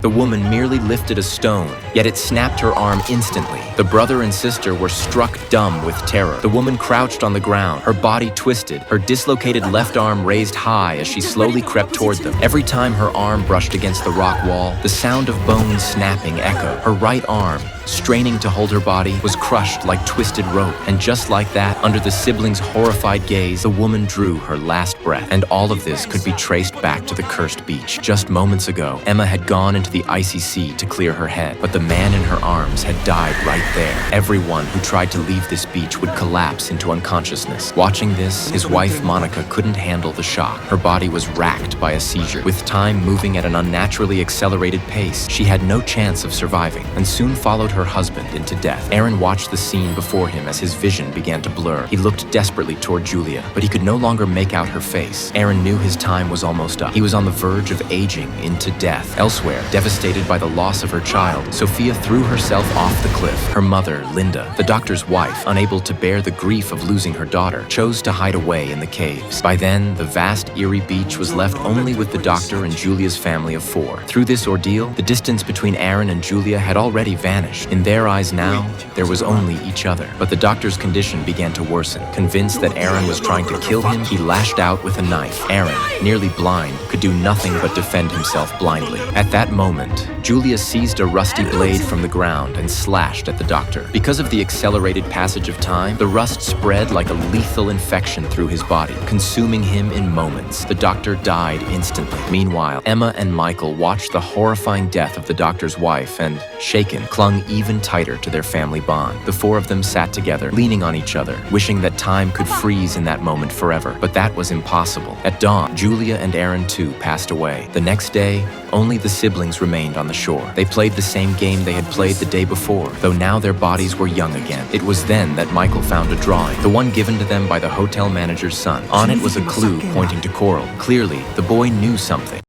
The woman merely lifted a stone, yet it snapped her arm instantly. The brother and sister were struck dumb with terror. The woman crouched on the ground, her body twisted, her dislocated left arm raised high as she slowly crept toward them. Every time her arm brushed against the rock wall, the sound of bones snapping echoed. Her right arm, straining to hold her body, was crushed like twisted rope. And just like that, under the siblings' horrified gaze, the woman drew her last breath. And all of this could be traced back to the cursed beach. Just moments ago, Emma had gone into the icy sea to clear her head, but the man in her arms had died right there. Everyone who tried to leave this beach would collapse into unconsciousness. Watching this, his wife Monica couldn't handle the shock. Her body was racked by a seizure. With time moving at an unnaturally accelerated pace, she had no chance of surviving, and soon followed her husband into death. Aaron watched the scene before him as his vision began to blur. He looked desperately toward Julia, but he could no longer make out her face. Aaron knew his time was almost up. He was on the verge of aging into death. Elsewhere, devastated by the loss of her child, Sophia threw herself off the cliff. Her mother, Linda, the doctor's wife, unable to bear the grief of losing her daughter, chose to hide away in the caves. By then, the vast, eerie beach was left only with the doctor and Julia's family of 4. Through this ordeal, the distance between Aaron and Julia had already vanished. In their eyes now, there was only each other. But the doctor's condition began to worsen. Convinced that Aaron was trying to kill him, he lashed out with a knife. Aaron, nearly blind, could do nothing but defend himself blindly. At that moment, Julia seized a rusty blade from the ground and slashed at the doctor. Because of the accelerated passage of time, the rust spread like a lethal infection through his body, consuming him in moments. The doctor died instantly. Meanwhile, Emma and Michael watched the horrifying death of the doctor's wife and, shaken, clung even tighter to their family bond. The 4 of them sat together, leaning on each other, wishing that time could freeze in that moment forever. But that was impossible. At dawn, Julia and Aaron too passed away. The next day, only the siblings remained on the shore. They played the same game they had played the day before, though now their bodies were young again. It was then that Michael found a drawing, the one given to them by the hotel manager's son. On it was a clue pointing to Coral. Clearly, the boy knew something.